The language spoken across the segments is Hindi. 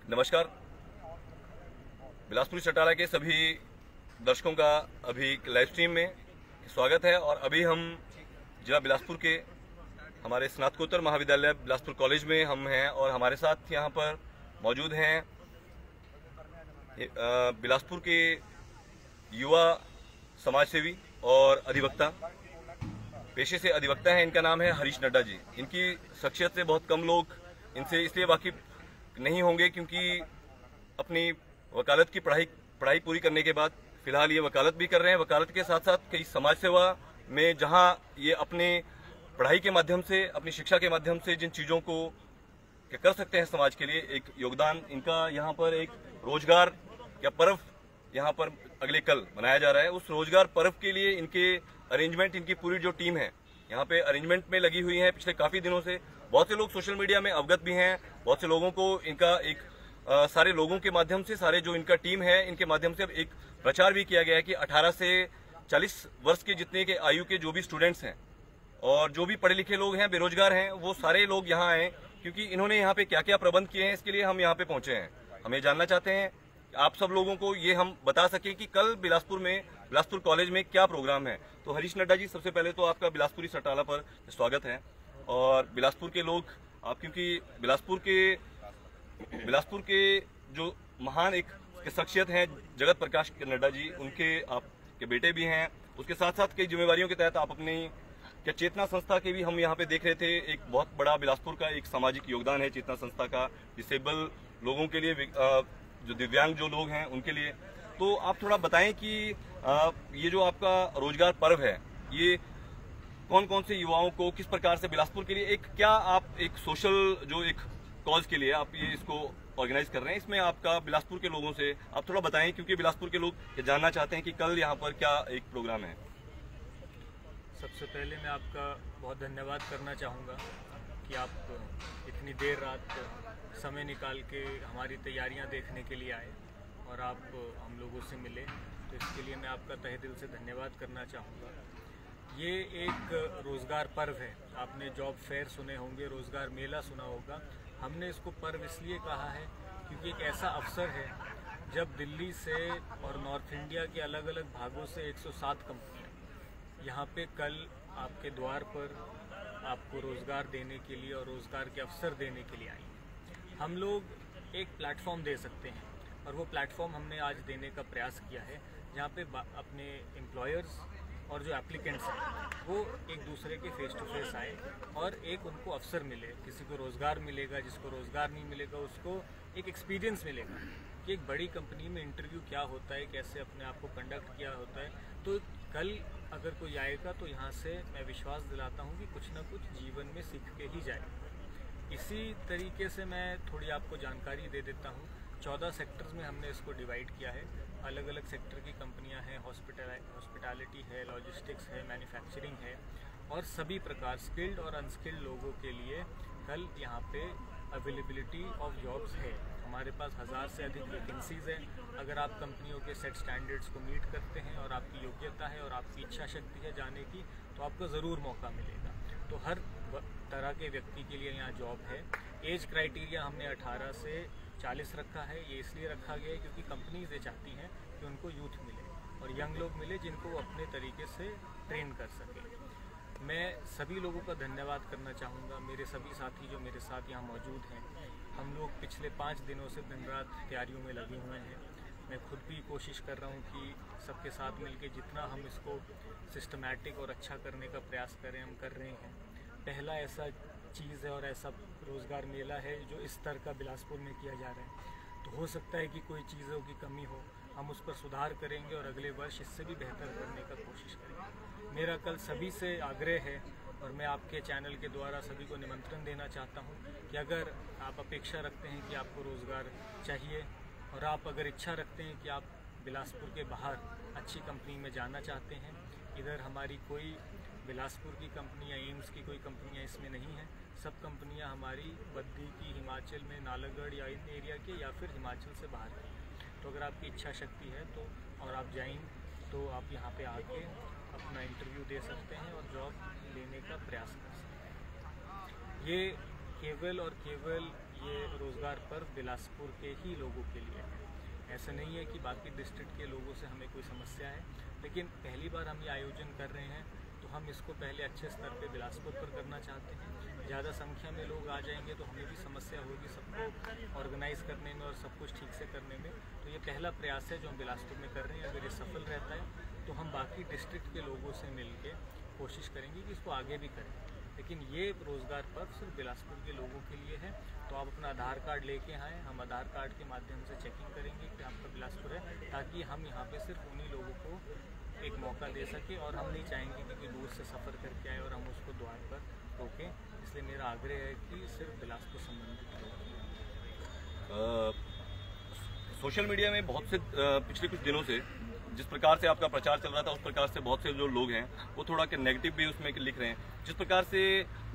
नमस्कार। बिलासपुर चटाला के सभी दर्शकों का अभी लाइव स्ट्रीम में स्वागत है। और अभी हम जिला बिलासपुर के हमारे स्नातकोत्तर महाविद्यालय बिलासपुर कॉलेज में हम हैं और हमारे साथ यहाँ पर मौजूद हैं बिलासपुर के युवा समाजसेवी और अधिवक्ता, पेशे से अधिवक्ता हैं। इनका नाम है हरीश नड्डा जी। इनकी शख्सियत से बहुत कम लोग इनसे इसलिए वाकिफ नहीं होंगे क्योंकि अपनी वकालत की पढ़ाई पूरी करने के बाद फिलहाल ये वकालत भी कर रहे हैं। वकालत के साथ साथ कई समाज सेवा में जहां ये अपने पढ़ाई के माध्यम से, अपनी शिक्षा के माध्यम से जिन चीजों को कर सकते हैं समाज के लिए एक योगदान, इनका यहाँ पर एक रोजगार या पर्व यहाँ पर अगले कल मनाया जा रहा है। उस रोजगार पर्व के लिए इनके अरेंजमेंट, इनकी पूरी जो टीम है यहाँ पे अरेंजमेंट में लगी हुई है पिछले काफी दिनों से। बहुत से लोग सोशल मीडिया में अवगत भी हैं, बहुत से लोगों को इनका एक सारे लोगों के माध्यम से, सारे जो इनका टीम है इनके माध्यम से एक प्रचार भी किया गया है कि 18 से 40 वर्ष के जितने के आयु के जो भी स्टूडेंट्स हैं और जो भी पढ़े लिखे लोग हैं, बेरोजगार हैं, वो सारे लोग यहाँ आए क्योंकि इन्होंने यहाँ पे क्या क्या प्रबंध किए हैं इसके लिए हम यहाँ पे पहुंचे हैं। हम ये जानना चाहते हैं आप सब लोगों को ये हम बता सके कि कल बिलासपुर कॉलेज में क्या प्रोग्राम है। तो हरीश नड्डा जी, सबसे पहले तो आपका बिलासपुरी चटाला पर स्वागत है। और बिलासपुर के लोग आप, क्योंकि बिलासपुर के जो महान एक शख्सियत हैं जगत प्रकाश नड्डा जी, उनके आपके बेटे भी हैं। उसके साथ साथ कई जिम्मेवारियों के तहत आप अपनी क्या चेतना संस्था के भी हम यहाँ पे देख रहे थे। एक बहुत बड़ा बिलासपुर का एक सामाजिक योगदान है चेतना संस्था का, डिसेबल लोगों के लिए, जो दिव्यांग जो लोग हैं उनके लिए। तो आप थोड़ा बताएं कि ये जो आपका रोजगार पर्व है ये कौन कौन से युवाओं को किस प्रकार से बिलासपुर के लिए एक क्या आप एक सोशल जो एक कॉज के लिए आप ये इसको ऑर्गेनाइज कर रहे हैं, इसमें आपका बिलासपुर के लोगों से आप थोड़ा बताएं क्योंकि बिलासपुर के लोग ये जानना चाहते हैं कि कल यहाँ पर क्या एक प्रोग्राम है। सबसे पहले मैं आपका बहुत धन्यवाद करना चाहूँगा कि आप इतनी देर रात समय निकाल के हमारी तैयारियां देखने के लिए आए और आप हम लोगों से मिले, तो इसके लिए मैं आपका तहे दिल से धन्यवाद करना चाहूँगा। ये एक रोज़गार पर्व है। आपने जॉब फेयर सुने होंगे, रोज़गार मेला सुना होगा। हमने इसको पर्व इसलिए कहा है क्योंकि एक ऐसा अवसर है जब दिल्ली से और नॉर्थ इंडिया के अलग अलग भागों से 107 कंपनियाँ यहाँ पे कल आपके द्वार पर आपको रोज़गार देने के लिए और रोज़गार के अवसर देने के लिए आई। हम लोग एक प्लेटफॉर्म दे सकते हैं और वो प्लेटफॉर्म हमने आज देने का प्रयास किया है जहाँ पे अपने एम्प्लॉयर्स और जो एप्लीकेंट्स हैं वो एक दूसरे के फेस टू फेस आए और एक उनको अवसर मिले। किसी को रोज़गार मिलेगा, जिसको रोज़गार नहीं मिलेगा उसको एक एक्सपीरियंस मिलेगा कि एक बड़ी कंपनी में इंटरव्यू क्या होता है, कैसे अपने आप को कंडक्ट किया होता है। तो कल अगर कोई आएगा तो यहाँ से मैं विश्वास दिलाता हूँ कि कुछ ना कुछ जीवन में सीख के ही जाए। इसी तरीके से मैं थोड़ी आपको जानकारी दे देता हूँ। 14 सेक्टर्स में हमने इसको डिवाइड किया है। अलग अलग सेक्टर की कंपनियां हैं, हॉस्पिटैलिटी है, लॉजिस्टिक्स है, मैन्युफैक्चरिंग है और सभी प्रकार स्किल्ड और अनस्किल्ड लोगों के लिए कल यहाँ पे अवेलेबिलिटी ऑफ जॉब्स है। हमारे पास 1000 से अधिक वैकेंसीज़ हैं। अगर आप कंपनियों के सेट स्टैंडर्ड्स को मीट करते हैं और आपकी योग्यता है और आपकी इच्छा शक्ति है जाने की, तो आपको ज़रूर मौका मिलेगा। तो हर तरह के व्यक्ति के लिए यहाँ जॉब है। एज क्राइटेरिया हमने 18 से 40 रखा है। ये इसलिए रखा गया है क्योंकि कंपनीज ये चाहती हैं कि उनको यूथ मिले और यंग लोग मिले जिनको वो अपने तरीके से ट्रेन कर सके। मैं सभी लोगों का धन्यवाद करना चाहूँगा, मेरे सभी साथी जो मेरे साथ यहाँ मौजूद हैं। हम लोग पिछले 5 दिनों से दिन रात तैयारियों में लगे हुए हैं। मैं खुद भी कोशिश कर रहा हूँ कि सबके साथ मिलके जितना हम इसको सिस्टमैटिक और अच्छा करने का प्रयास करें, हम कर रहे हैं। पहला ऐसा चीज़ है और ऐसा रोज़गार मेला है जो इस स्तर का बिलासपुर में किया जा रहा है। तो हो सकता है कि कोई चीज़ों की कमी हो, हम उस पर सुधार करेंगे और अगले वर्ष इससे भी बेहतर करने का कोशिश करेंगे। मेरा कल सभी से आग्रह है और मैं आपके चैनल के द्वारा सभी को निमंत्रण देना चाहता हूँ कि अगर आप अपेक्षा रखते हैं कि आपको रोज़गार चाहिए और आप अगर इच्छा रखते हैं कि आप बिलासपुर के बाहर अच्छी कंपनी में जाना चाहते हैं, इधर हमारी कोई बिलासपुर की कंपनी या एम्स की कोई कंपनियां इसमें नहीं है। सब कंपनियां हमारी बद्दी की, हिमाचल में नालागढ़ या इन एरिया के या फिर हिमाचल से बाहर की हैं। तो अगर आपकी इच्छा शक्ति है तो और आप जाएंगे तो आप यहाँ पे आके अपना इंटरव्यू दे सकते हैं और जॉब लेने का प्रयास कर सकते हैं। ये केवल और केवल ये रोज़गार पर्व बिलासपुर के ही लोगों के लिए है। ऐसा नहीं है कि बाकी डिस्ट्रिक्ट के लोगों से हमें कोई समस्या है, लेकिन पहली बार हम ये आयोजन कर रहे हैं तो हम इसको पहले अच्छे स्तर पे बिलासपुर पर करना चाहते हैं। ज़्यादा संख्या में लोग आ जाएंगे तो हमें भी समस्या होगी सबको ऑर्गेनाइज़ करने में और सब कुछ ठीक से करने में। तो ये पहला प्रयास है जो हम बिलासपुर में कर रहे हैं। अगर ये सफल रहता है तो हम बाकी डिस्ट्रिक्ट के लोगों से मिल के कोशिश करेंगे कि इसको आगे भी करें। लेकिन ये रोज़गार पर्व सिर्फ बिलासपुर के लोगों के लिए है। तो आप अपना आधार कार्ड लेके आएँ, हम आधार कार्ड के माध्यम से चेकिंग करेंगे कि आपका बिलासपुर है, ताकि हम यहाँ पे सिर्फ उन्हीं लोगों को एक मौका दे सके। और हम नहीं चाहेंगे कि कोई दूर से सफ़र करके आए और हम उसको द्वार पर रोकें। इसलिए मेरा आग्रह है कि सिर्फ बिलासपुर संबंधित लोग। सोशल मीडिया में बहुत से पिछले कुछ दिनों से जिस प्रकार से आपका प्रचार चल रहा था, उस प्रकार से बहुत से जो लोग हैं वो थोड़ा नेगेटिव भी उसमें लिख रहे हैं। जिस प्रकार से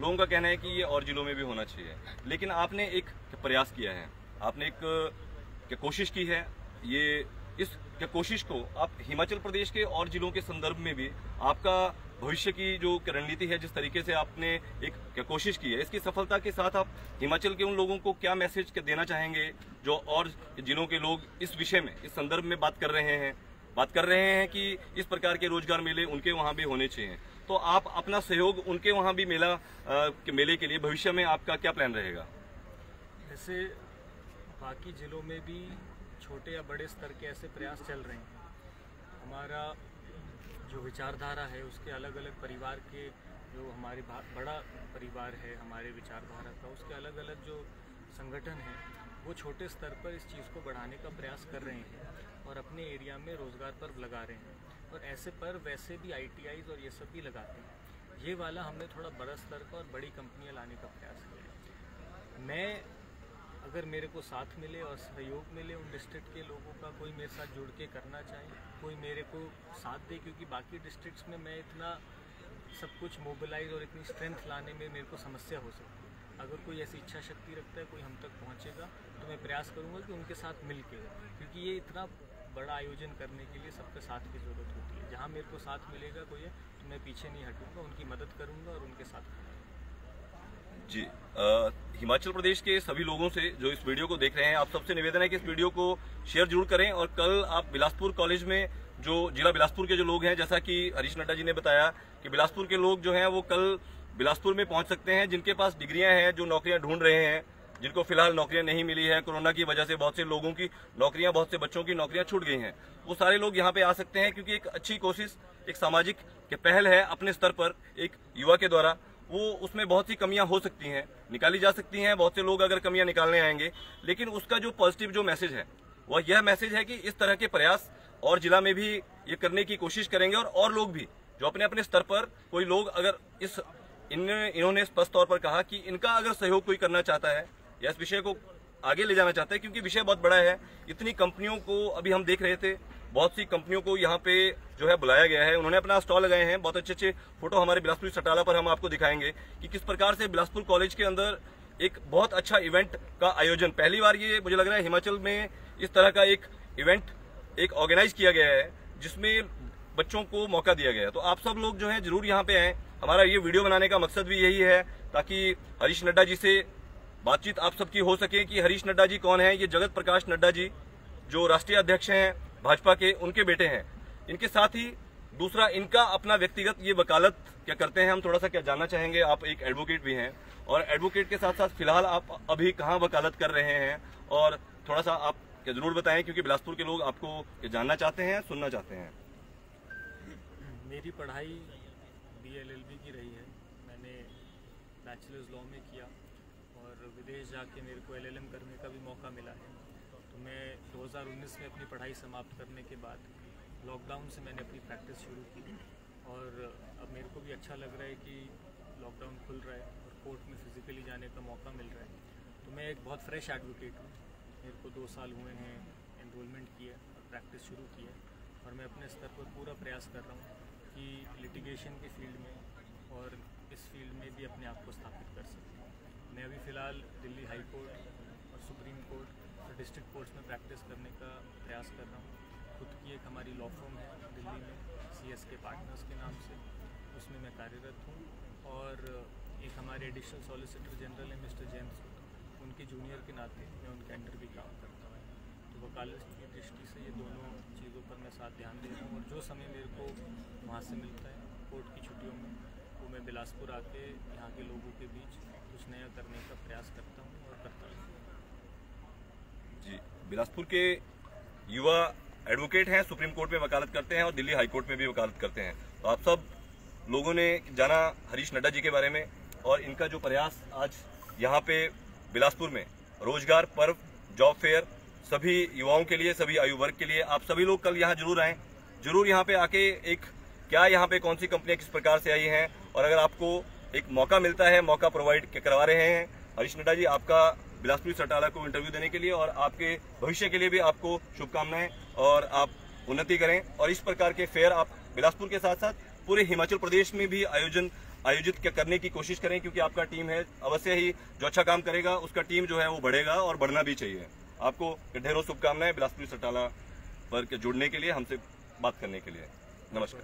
लोगों का कहना है कि ये और जिलों में भी होना चाहिए, लेकिन आपने एक प्रयास किया है, आपने एक कोशिश की है। ये इस कोशिश को आप हिमाचल प्रदेश के और जिलों के संदर्भ में भी आपका भविष्य की जो रणनीति है, जिस तरीके से आपने एक कोशिश की है, इसकी सफलता के साथ आप हिमाचल के उन लोगों को क्या मैसेज देना चाहेंगे जो और जिलों के लोग इस विषय में, इस संदर्भ में बात कर रहे हैं कि इस प्रकार के रोजगार मेले उनके वहां भी होने चाहिए। तो आप अपना सहयोग उनके वहां भी मेले के लिए भविष्य में आपका क्या प्लान रहेगा? जैसे बाकी जिलों में भी छोटे या बड़े स्तर के ऐसे प्रयास चल रहे हैं। हमारा जो विचारधारा है उसके अलग अलग परिवार के, जो हमारे बड़ा परिवार है हमारे विचारधारा का, उसके अलग अलग जो संगठन हैं वो छोटे स्तर पर इस चीज़ को बढ़ाने का प्रयास कर रहे हैं और अपने एरिया में रोज़गार पर्व लगा रहे हैं। और ऐसे पर्व वैसे भी ITIs और ये सब भी लगाते हैं। ये वाला हमने थोड़ा बड़ा स्तर का और बड़ी कंपनियां लाने का प्रयास किया है। मैं अगर मेरे को साथ मिले और सहयोग मिले उन डिस्ट्रिक्ट के लोगों का, कोई मेरे साथ जुड़ के करना चाहे, कोई मेरे को साथ दे, क्योंकि बाकी डिस्ट्रिक्ट्स में मैं इतना सब कुछ मोबिलाइज और इतनी स्ट्रेंथ लाने में मेरे को समस्या हो सकती है। अगर कोई ऐसी इच्छा शक्ति रखता है, कोई हम तक पहुंचेगा, तो मैं प्रयास करूंगा कि उनके साथ मिल के, क्योंकि ये इतना बड़ा आयोजन करने के लिए सबके साथ की ज़रूरत होती है। जहाँ मेरे को साथ मिलेगा कोई है तो मैं पीछे नहीं हटूंगा, उनकी मदद करूंगा और उनके साथ खड़ा। जी, हिमाचल प्रदेश के सभी लोगों से जो इस वीडियो को देख रहे हैं, आप सबसे निवेदन है कि इस वीडियो को शेयर जरूर करें। और कल आप बिलासपुर कॉलेज में जो जिला बिलासपुर के जो लोग हैं, जैसा कि हरीश नड्डा जी ने बताया कि बिलासपुर के लोग जो हैं वो कल बिलासपुर में पहुंच सकते हैं, जिनके पास डिग्रियां हैं, जो नौकरियां ढूंढ रहे हैं, जिनको फिलहाल नौकरियां नहीं मिली है, कोरोना की वजह से बहुत से लोगों की नौकरियां, बहुत से बच्चों की नौकरियां छूट गई हैं, वो सारे लोग यहाँ पे आ सकते हैं। क्योंकि एक अच्छी कोशिश, एक सामाजिक पहल है अपने स्तर पर एक युवा के द्वारा, वो उसमें बहुत सी कमियां हो सकती हैं, निकाली जा सकती हैं। बहुत से लोग अगर कमियां निकालने आएंगे, लेकिन उसका जो पॉजिटिव जो मैसेज है वह यह मैसेज है कि इस तरह के प्रयास और जिला में भी ये करने की कोशिश करेंगे। और लोग भी जो अपने अपने स्तर पर, कोई लोग अगर इन्होंने स्पष्ट तौर पर कहा कि इनका अगर सहयोग कोई करना चाहता है या इस विषय को आगे ले जाना चाहता है, क्योंकि विषय बहुत बड़ा है। इतनी कंपनियों को अभी हम देख रहे थे, बहुत सी कंपनियों को यहाँ पे जो है बुलाया गया है, उन्होंने अपना स्टॉल लगाए हैं। बहुत अच्छे फोटो हमारे बिलासपुर सटाला पर हम आपको दिखाएंगे कि किस प्रकार से बिलासपुर कॉलेज के अंदर एक बहुत अच्छा इवेंट का आयोजन, पहली बार ये मुझे लग रहा है हिमाचल में इस तरह का एक इवेंट एक ऑर्गेनाइज किया गया है, जिसमें बच्चों को मौका दिया गया है। तो आप सब लोग जो है जरूर यहाँ पे आए। हमारा ये वीडियो बनाने का मकसद भी यही है ताकि हरीश नड्डा जी से बातचीत आप सबकी हो सके कि हरीश नड्डा जी कौन है। ये जगत प्रकाश नड्डा जी जो राष्ट्रीय अध्यक्ष हैं भाजपा के, उनके बेटे हैं। इनके साथ ही दूसरा इनका अपना व्यक्तिगत ये वकालत क्या करते हैं, हम थोड़ा सा क्या जानना चाहेंगे। आप एक एडवोकेट भी हैं और एडवोकेट के साथ साथ फिलहाल आप अभी कहाँ वकालत कर रहे हैं, और थोड़ा सा आप क्या जरूर बताएं, क्योंकि बिलासपुर के लोग आपको ये जानना चाहते हैं, सुनना चाहते हैं। मेरी पढ़ाई BLLB की रही है। मैंने बैचलर्स लॉ में किया और विदेश जाके मेरे को LLM करने का भी मौका मिला है। तो मैं 2019 में अपनी पढ़ाई समाप्त करने के बाद लॉकडाउन से मैंने अपनी प्रैक्टिस शुरू की और अब मेरे को भी अच्छा लग रहा है कि लॉकडाउन खुल रहा है और कोर्ट में फिज़िकली जाने का मौका मिल रहा है। तो मैं एक बहुत फ्रेश एडवोकेट हूँ। मेरे को 2 साल हुए हैं एनरोलमेंट किया और प्रैक्टिस शुरू की है, और मैं अपने स्तर पर पूरा प्रयास कर रहा हूँ कि लिटिगेशन की फील्ड में और इस फील्ड में भी अपने आप को स्थापित कर सकूँ। मैं अभी फ़िलहाल दिल्ली हाई कोर्ट और सुप्रीम कोर्ट और डिस्ट्रिक्ट कोर्ट्स में प्रैक्टिस करने का प्रयास कर रहा हूँ। खुद की एक हमारी लॉ फर्म है दिल्ली में, CSK पार्टनर्स के नाम से, उसमें मैं कार्यरत हूँ। और एक हमारे एडिशनल सॉलिसिटर जनरल है मिस्टर जयंत सूद, उनके जूनियर के नाते मैं उनके अंडर भी काम करता हूँ, तो वकालत की दृष्टि से ये दोनों चीज़ों पर मैं साथ ध्यान दे रहा हूँ। और जो समय मेरे को वहाँ से मिलता है कोर्ट की छुट्टियों में, वो मैं बिलासपुर आके यहाँ के लोगों के बीच कुछ नया करने का प्रयास करता हूँ और करता हूँ। जी, बिलासपुर के युवा एडवोकेट हैं, सुप्रीम कोर्ट में वकालत करते हैं और दिल्ली हाई कोर्ट में भी वकालत करते हैं। तो आप सब लोगों ने जाना हरीश नड्डा जी के बारे में, और इनका जो प्रयास आज यहाँ पे बिलासपुर में रोजगार पर्व, जॉब फेयर, सभी युवाओं के लिए, सभी आयु वर्ग के लिए, आप सभी लोग कल यहाँ जरूर आएँ, जरूर यहाँ पे आके एक क्या यहाँ पे कौन सी कंपनियां किस प्रकार से आई हैं, और अगर आपको एक मौका मिलता है, मौका प्रोवाइड करवा रहे हैं हरीश नड्डा जी आपका बिलासपुर सटाला को इंटरव्यू देने के लिए, और आपके भविष्य के लिए भी आपको शुभकामनाएं, और आप उन्नति करें। और इस प्रकार के फेयर आप बिलासपुर के साथ साथ पूरे हिमाचल प्रदेश में भी आयोजित करने की कोशिश करें, क्योंकि आपका टीम है, अवश्य ही जो अच्छा काम करेगा उसका टीम जो है वो बढ़ेगा और बढ़ना भी चाहिए। आपको ढेरों शुभकामनाएं बिलासपुर सटाला पर जुड़ने के लिए, हमसे बात करने के लिए। नमस्कार।